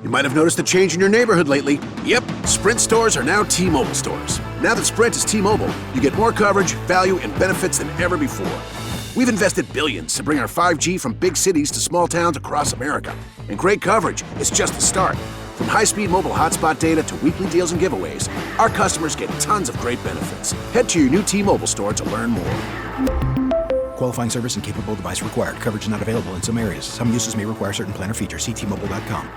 You might have noticed a change in your neighborhood lately. Yep, Sprint stores are now T-Mobile stores. Now that Sprint is T-Mobile, you get more coverage, value, and benefits than ever before. We've invested billions to bring our 5G from big cities to small towns across America. And great coverage is just the start. From high-speed mobile hotspot data to weekly deals and giveaways, our customers get tons of great benefits. Head to your new T-Mobile store to learn more. Qualifying service and capable device required. Coverage not available in some areas. Some uses may require certain plan or features. See T-Mobile.com.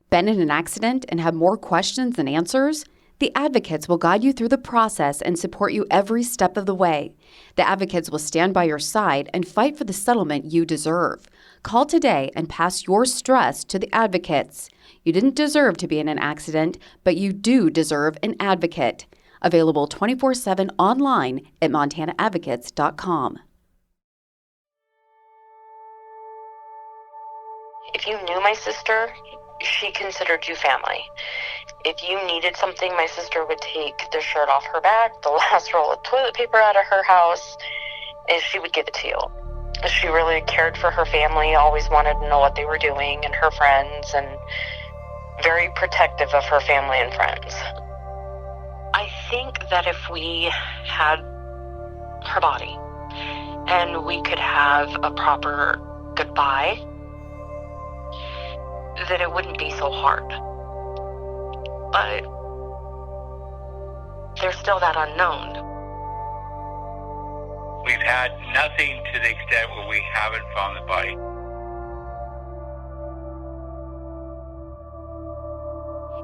Been in an accident and have more questions than answers? The Advocates will guide you through the process and support you every step of the way. The Advocates will stand by your side and fight for the settlement you deserve. Call today and pass your stress to the Advocates. You didn't deserve to be in an accident, but you do deserve an advocate. Available 24/7 online at montanaadvocates.com. If you knew my sister, she considered you family. If you needed something, my sister would take the shirt off her back, the last roll of toilet paper out of her house, and she would give it to you. She really cared for her family, always wanted to know what they were doing and her friends, and very protective of her family and friends. I think that if we had her body and we could have a proper goodbye, that it wouldn't be so hard. But there's still that unknown. We've had nothing to the extent where we haven't found the body.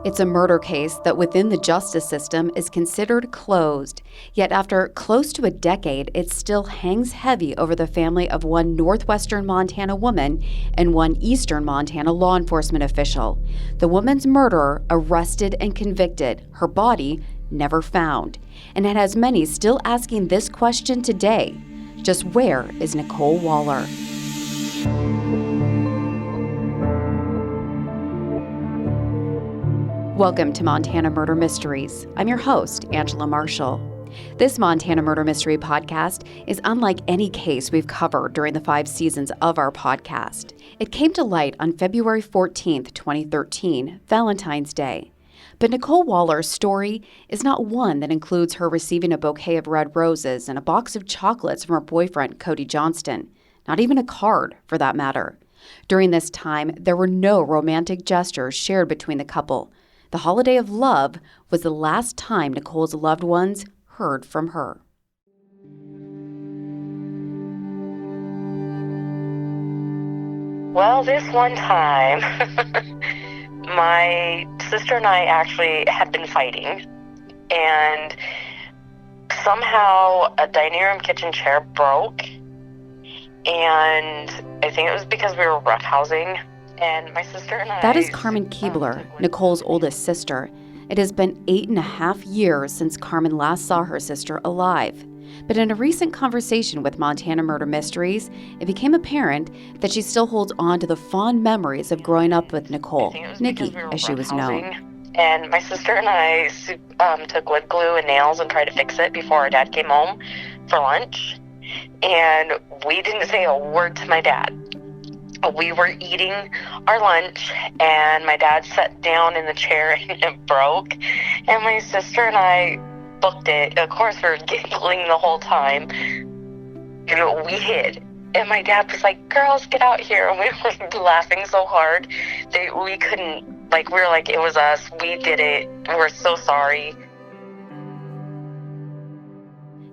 It's a murder case that within the justice system is considered closed. Yet after close to a decade, it still hangs heavy over the family of one northwestern Montana woman and one eastern Montana law enforcement official. The woman's murderer arrested and convicted, her body never found. And it has many still asking this question today: just where is Nicole Waller? Welcome to Montana Murder Mysteries. I'm your host, Angela Marshall. This Montana Murder Mystery podcast is unlike any case we've covered during the 5 seasons of our podcast. It came to light on February 14th, 2013, Valentine's Day. But Nicole Waller's story is not one that includes her receiving a bouquet of red roses and a box of chocolates from her boyfriend, Cody Johnston. Not even a card, for that matter. During this time, there were no romantic gestures shared between the couple. The holiday of love was the last time Nicole's loved ones heard from her. Well, this one time, my sister and I actually had been fighting, and somehow a dining room kitchen chair broke, and I think it was because we were roughhousing. And my sister and I... That is Carmen Keebler, Nicole's oldest sister. It has been 8.5 years since Carmen last saw her sister alive. But in a recent conversation with Montana Murder Mysteries, it became apparent that she still holds on to the fond memories of growing up with Nicole, Nikki, as she was known. And my sister and I took wood glue and nails and tried to fix it before our dad came home for lunch. And we didn't say a word to my dad. We were eating our lunch, and my dad sat down in the chair, and it broke. And my sister and I booked it. Of course, we were giggling the whole time. And we hid. And my dad was like, "Girls, get out here." And we were laughing so hard that we couldn't, we were like, it was us. We did it. We're so sorry.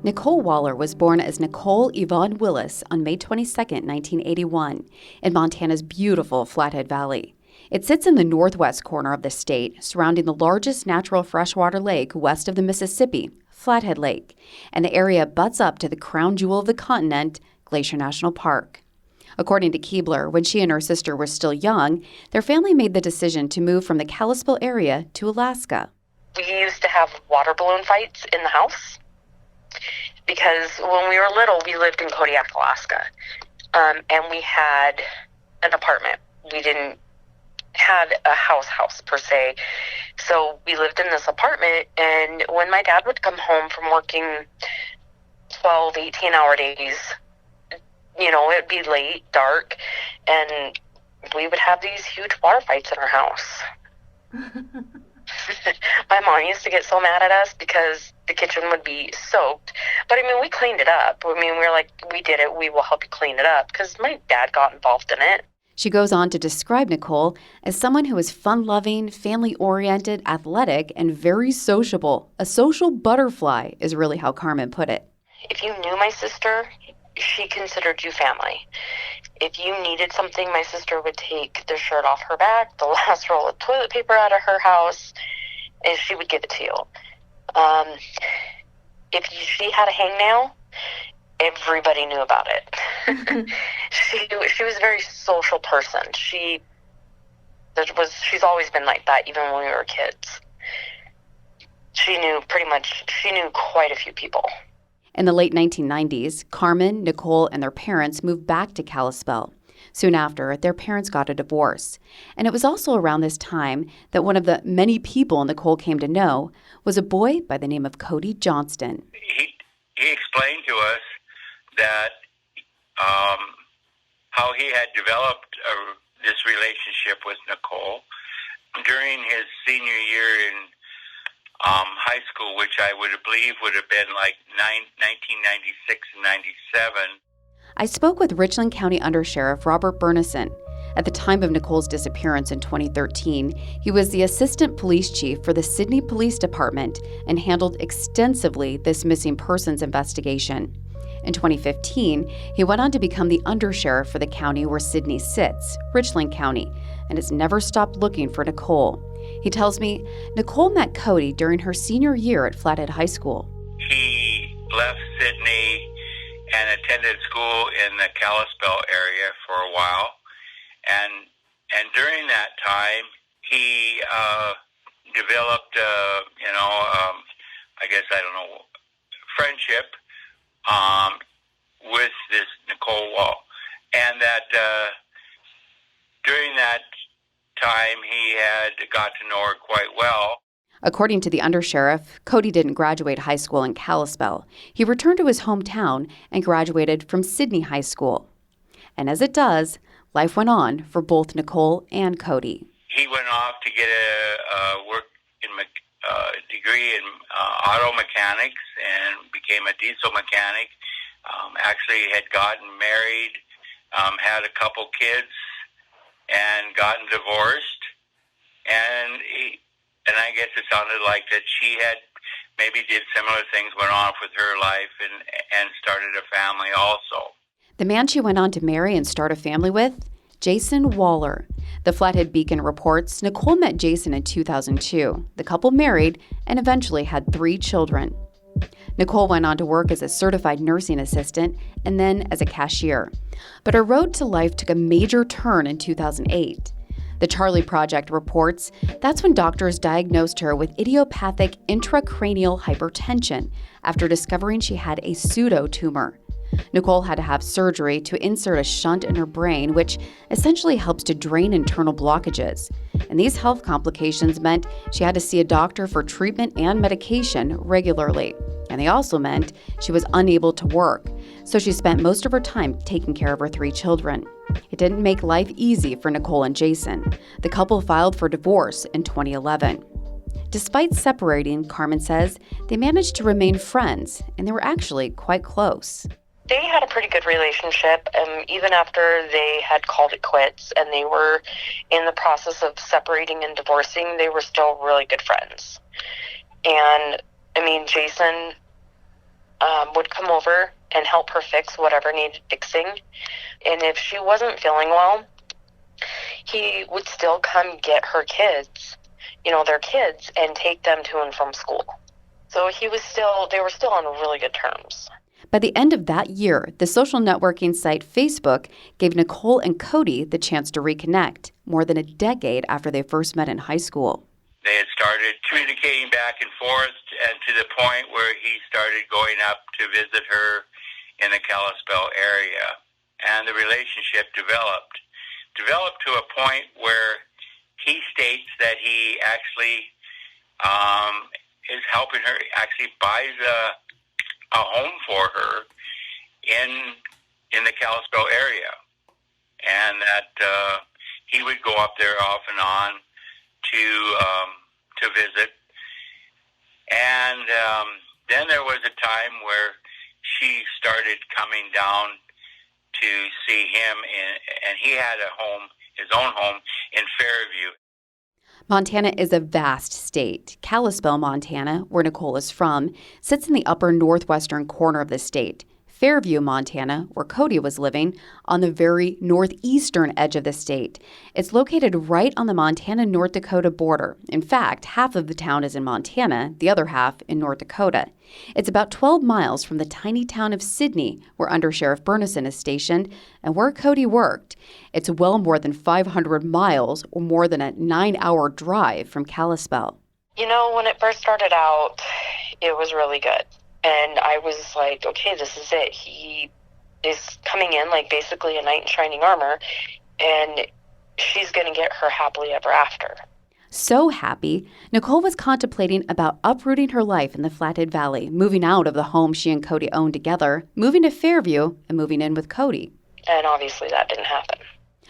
Nicole Waller was born as Nicole Yvonne Willis on May 22, 1981, in Montana's beautiful Flathead Valley. It sits in the northwest corner of the state, surrounding the largest natural freshwater lake west of the Mississippi, Flathead Lake, and the area butts up to the crown jewel of the continent, Glacier National Park. According to Keebler, when she and her sister were still young, their family made the decision to move from the Kalispell area to Alaska. We used to have water balloon fights in the house, because when we were little, we lived in Kodiak, Alaska, and we had an apartment. We didn't have a house per se, so we lived in this apartment, and when my dad would come home from working 12, 18-hour days, it'd be late, dark, and we would have these huge bar fights in our house. My mom used to get so mad at us because the kitchen would be soaked. But, I mean, we cleaned it up. I mean, we were like, we did it. We will help you clean it up, because my dad got involved in it. She goes on to describe Nicole as someone who is fun-loving, family-oriented, athletic, and very sociable. A social butterfly is really how Carmen put it. If you knew my sister, she considered you family. If you needed something, my sister would take the shirt off her back, the last roll of toilet paper out of her house, and she would give it to you. If she had a hangnail, everybody knew about it. She was a very social person. She's always been like that, even when we were kids. She knew quite a few people. In the late 1990s, Carmen, Nicole, and their parents moved back to Kalispell. Soon after, their parents got a divorce. And it was also around this time that one of the many people Nicole came to know was a boy by the name of Cody Johnston. He explained to us that how he had developed this relationship with Nicole during his senior year in high school, which I would believe would have been like 1996 and 97. I spoke with Richland County Undersheriff Robert Burnison. At the time of Nicole's disappearance in 2013, he was the assistant police chief for the Sidney Police Department and handled extensively this missing persons investigation. In 2015, he went on to become the undersheriff for the county where Sidney sits, Richland County, and has never stopped looking for Nicole. He tells me Nicole met Cody during her senior year at Flathead High School. He left Sidney and attended school in the Kalispell area for a while. And during that time, he developed, friendship with this Nicole Wall. And that during that time, he had got to know her quite well. According to the undersheriff, Cody didn't graduate high school in Kalispell. He returned to his hometown and graduated from Sidney High School. And as it does, life went on for both Nicole and Cody. He went off to get a degree in auto mechanics and became a diesel mechanic. Actually had gotten married, had a couple kids, and gotten divorced. And I guess it sounded like that she had maybe did similar things, went on with her life, and started a family also. The man she went on to marry and start a family with? Jason Waller. The Flathead Beacon reports Nicole met Jason in 2002. The couple married and eventually had 3 children. Nicole went on to work as a certified nursing assistant and then as a cashier. But her road to life took a major turn in 2008. The Charlie Project reports that's when doctors diagnosed her with idiopathic intracranial hypertension after discovering she had a pseudotumor. Nicole had to have surgery to insert a shunt in her brain, which essentially helps to drain internal blockages. And these health complications meant she had to see a doctor for treatment and medication regularly. And they also meant she was unable to work, so she spent most of her time taking care of her 3 children. It didn't make life easy for Nicole and Jason. The couple filed for divorce in 2011. Despite separating, Carmen says, they managed to remain friends, and they were actually quite close. They had a pretty good relationship, even after they had called it quits and they were in the process of separating and divorcing, they were still really good friends. And, Jason would come over and help her fix whatever needed fixing. And if she wasn't feeling well, he would still come get her kids, their kids, and take them to and from school. So they were still on really good terms. By the end of that year, the social networking site Facebook gave Nicole and Cody the chance to reconnect, more than a decade after they first met in high school. They had started communicating back and forth, and to the point where he started going up to visit her in the Kalispell area. And the relationship developed to a point where he states that he actually is helping her, actually buys a home for her in the Kalispell area, and that he would go up there off and on to visit. And then there was a time where she started coming down to see him, and he had his own home in Fairview. Montana is a vast state. Kalispell, Montana, where Nicole is from, sits in the upper northwestern corner of the state. Fairview, Montana, where Cody was living, on the very northeastern edge of the state. It's located right on the Montana-North Dakota border. In fact, half of the town is in Montana, the other half in North Dakota. It's about 12 miles from the tiny town of Sidney, where Under Sheriff Burnison is stationed, and where Cody worked. It's well more than 500 miles, or more than a 9-hour drive from Kalispell. You know, when it first started out, it was really good. And I was like, okay, this is it. He is coming in like basically a knight in shining armor, and she's going to get her happily ever after. So happy, Nicole was contemplating about uprooting her life in the Flathead Valley, moving out of the home she and Cody owned together, moving to Fairview, and moving in with Cody. And obviously that didn't happen.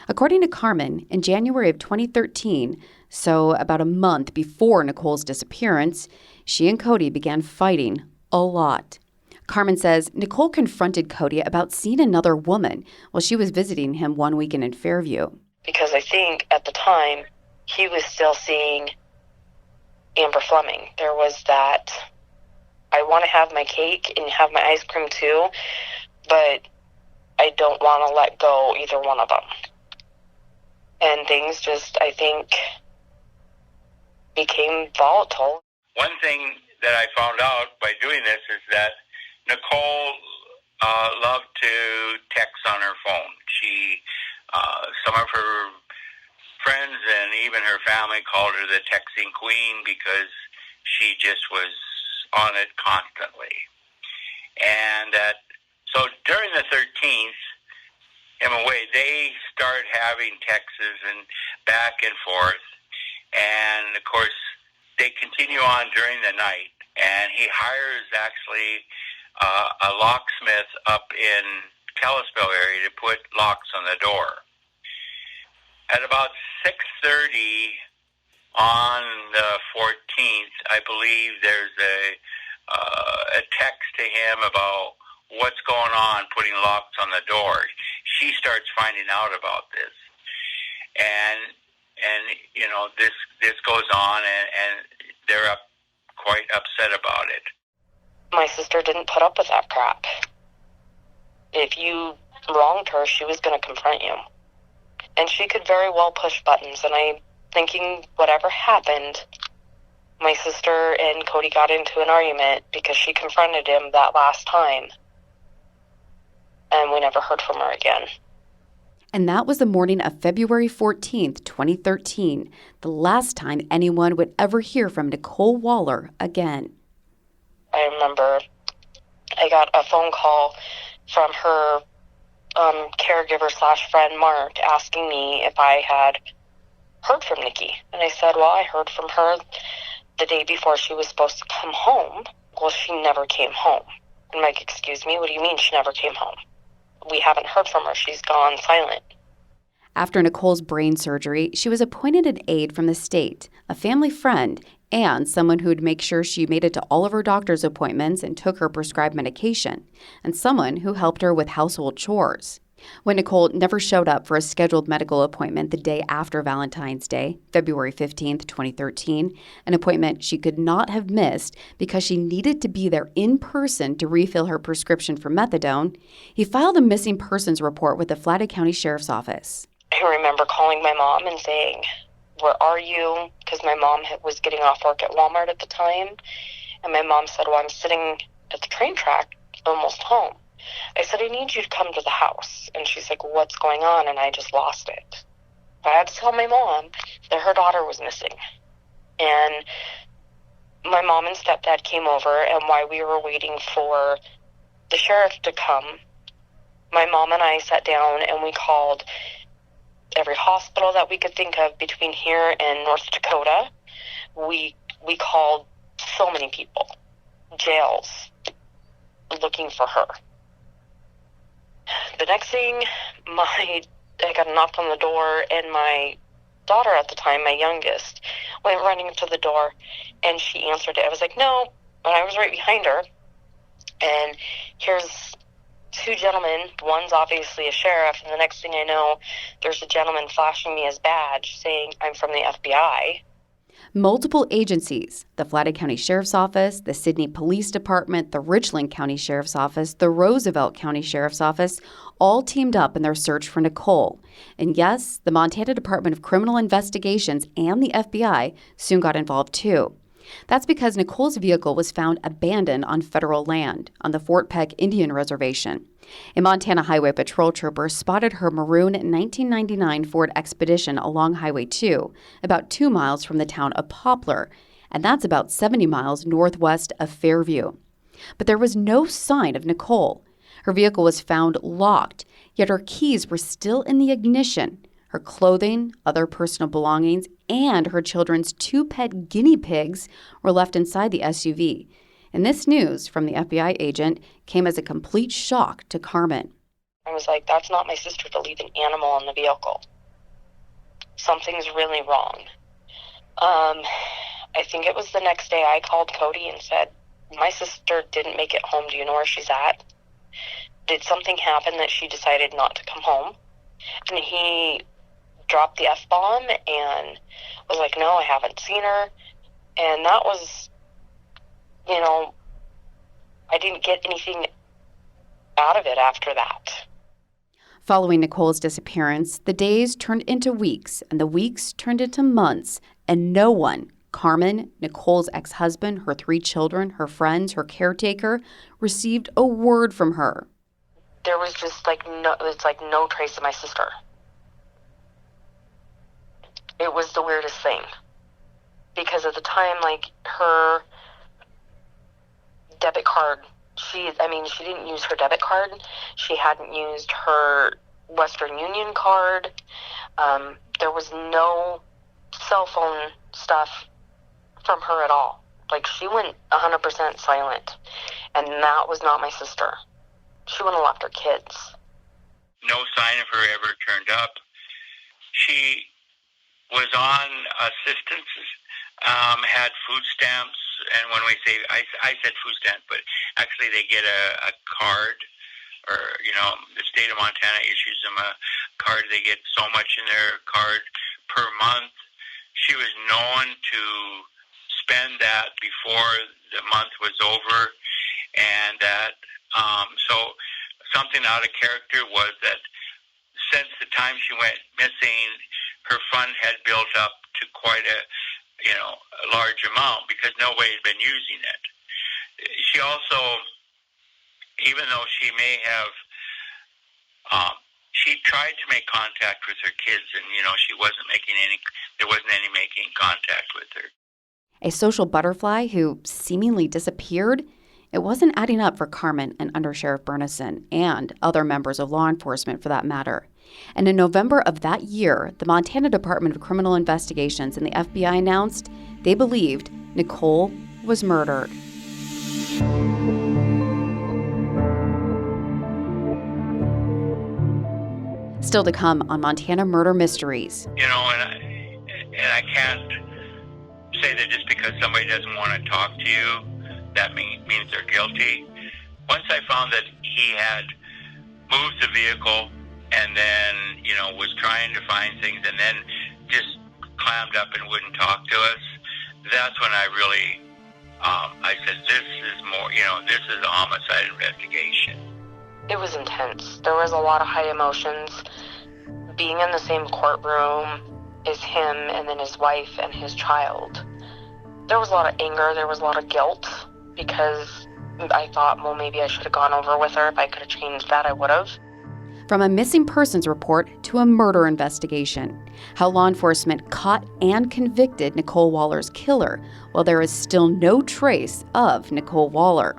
According to Carmen, in January of 2013, so about a month before Nicole's disappearance, she and Cody began fighting a lot. Carmen says Nicole confronted Cody about seeing another woman while she was visiting him one weekend in Fairview. Because I think at the time, he was still seeing Amber Fleming. There was that, I want to have my cake and have my ice cream too, but I don't want to let go either one of them. And things just, I think, became volatile. One thing that I found out by doing this is that Nicole loved to text on her phone. She, some of her friends and even her family called her the texting queen because she just was on it constantly. And so during the 13th, in a way, they start having texts and back and forth. And, of course, they continue on during the night, and he hires actually a locksmith up in Kalispell area to put locks on the door. At about 6:30 on the 14th, I believe there's a text to him about what's going on putting locks on the door. She starts finding out about this, and you know, this goes on, and they're quite upset about it. My sister didn't put up with that crap. If you wronged her, she was going to confront you. And she could very well push buttons, and I'm thinking whatever happened, my sister and Cody got into an argument because she confronted him that last time, and we never heard from her again. And that was the morning of February 14th, 2013, the last time anyone would ever hear from Nicole Waller again. I remember I got a phone call from her caregiver/friend, Mark, asking me if I had heard from Nikki. And I said, well, I heard from her the day before she was supposed to come home. Well, she never came home. I'm like, excuse me, what do you mean she never came home? We haven't heard from her. She's gone silent. After Nicole's brain surgery, she was appointed an aide from the state, a family friend, and someone who would make sure she made it to all of her doctor's appointments and took her prescribed medication, and someone who helped her with household chores. When Nicole never showed up for a scheduled medical appointment the day after Valentine's Day, February 15th, 2013, an appointment she could not have missed because she needed to be there in person to refill her prescription for methadone, he filed a missing persons report with the Flathead County Sheriff's Office. I remember calling my mom and saying, where are you? Because my mom was getting off work at Walmart at the time. And my mom said, well, I'm sitting at the train track, almost home. I said, I need you to come to the house. And she's like, well, what's going on? And I just lost it. I had to tell my mom that her daughter was missing. And my mom and stepdad came over, and while we were waiting for the sheriff to come, my mom and I sat down and we called every hospital that we could think of between here and North Dakota. We called so many people, jails, looking for her. The next thing, my I got knocked on the door, and my daughter at the time, my youngest, went running to the door, and she answered it. I was like, no, but I was right behind her, and here's two gentlemen. One's obviously a sheriff, and the next thing I know, there's a gentleman flashing me his badge saying I'm from the FBI. Multiple agencies, the Flathead County Sheriff's Office, the Sidney Police Department, the Richland County Sheriff's Office, the Roosevelt County Sheriff's Office, all teamed up in their search for Nicole. And yes, the Montana Department of Criminal Investigations and the FBI soon got involved too. That's because Nicole's vehicle was found abandoned on federal land on the Fort Peck Indian Reservation. A Montana Highway Patrol trooper spotted her maroon 1999 Ford Expedition along Highway 2, about 2 miles from the town of Poplar, and that's about 70 miles northwest of Fairview. But there was no sign of Nicole. Her vehicle was found locked, yet her keys were still in the ignition. Her clothing, other personal belongings, and her children's 2 pet guinea pigs were left inside the SUV. And this news from the FBI agent came as a complete shock to Carmen. I was like, that's not my sister to leave an animal in the vehicle. Something's really wrong. I think it was the next day I called Cody and said, my sister didn't make it home. Do you know where she's at? Did something happen that she decided not to come home? And he dropped the F-bomb and was like, no, I haven't seen her. And that was, I didn't get anything out of it after that. Following Nicole's disappearance, the days turned into weeks, and the weeks turned into months, and no one, Carmen, Nicole's ex-husband, her 3 children, her friends, her caretaker, received a word from her. There was just no trace of my sister. It was the weirdest thing. Because at the time, her debit card, she didn't use her debit card. She hadn't used her Western Union card. There was no cell phone stuff from her at all. She went 100% silent. And that was not my sister. She wouldn't have left her kids. No sign of her ever turned up. She was on assistance, had food stamps, and when we say, I said food stamp, but actually they get a card, or, the state of Montana issues them a card. They get so much in their card per month. She was known to spend that before the month was over, and that, so something out of character was that since the time she went missing, her fund had built up to quite a large amount because nobody had been using it. She also, even though she may have, she tried to make contact with her kids, and there wasn't any making contact with her. A social butterfly who seemingly disappeared? It wasn't adding up for Carmen and Under Sheriff Burnison, and other members of law enforcement for that matter. And in November of that year, the Montana Department of Criminal Investigations and the FBI announced they believed Nicole was murdered. Still to come on Montana Murder Mysteries. And I can't say that just because somebody doesn't want to talk to you, that means they're guilty. Once I found that he had moved the vehicle and then, was trying to find things and then just clammed up and wouldn't talk to us, that's when I really, I said, this is more, this is a homicide investigation. It was intense. There was a lot of high emotions. Being in the same courtroom as him and then his wife and his child. There was a lot of anger. There was a lot of guilt because I thought, well, maybe I should have gone over with her. If I could have changed that, I would have. From a missing persons report to a murder investigation, how law enforcement caught and convicted Nicole Waller's killer while there is still no trace of Nicole Waller,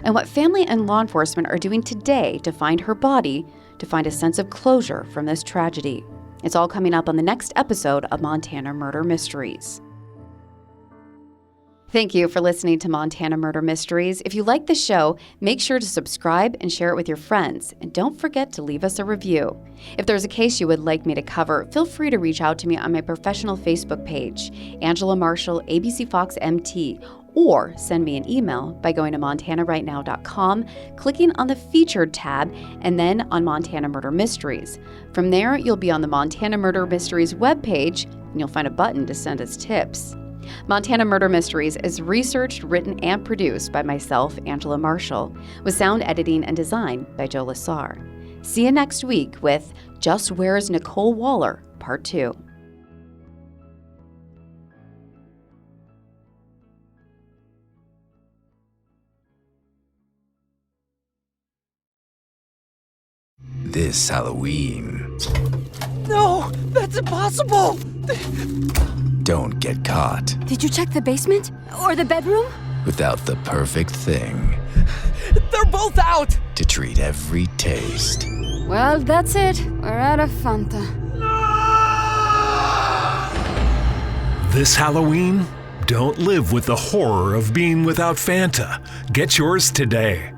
and what family and law enforcement are doing today to find her body, to find a sense of closure from this tragedy. It's all coming up on the next episode of Montana Murder Mysteries. Thank you for listening to Montana Murder Mysteries. If you like the show, make sure to subscribe and share it with your friends. And don't forget to leave us a review. If there's a case you would like me to cover, feel free to reach out to me on my professional Facebook page, Angela Marshall, ABC Fox MT, or send me an email by going to montanarightnow.com, clicking on the Featured tab, and then on Montana Murder Mysteries. From there, you'll be on the Montana Murder Mysteries webpage, and you'll find a button to send us tips. Montana Murder Mysteries is researched, written, and produced by myself, Angela Marshall, with sound editing and design by Joe Lassar. See you next week with Just Where's Nicole Waller, Part 2. This Halloween, No, that's impossible! don't get caught Did you check the basement? Or the bedroom? without the perfect thing They're both out! to treat every taste. Well, that's it. We're out of Fanta. This Halloween, don't live with the horror of being without Fanta. Get yours today.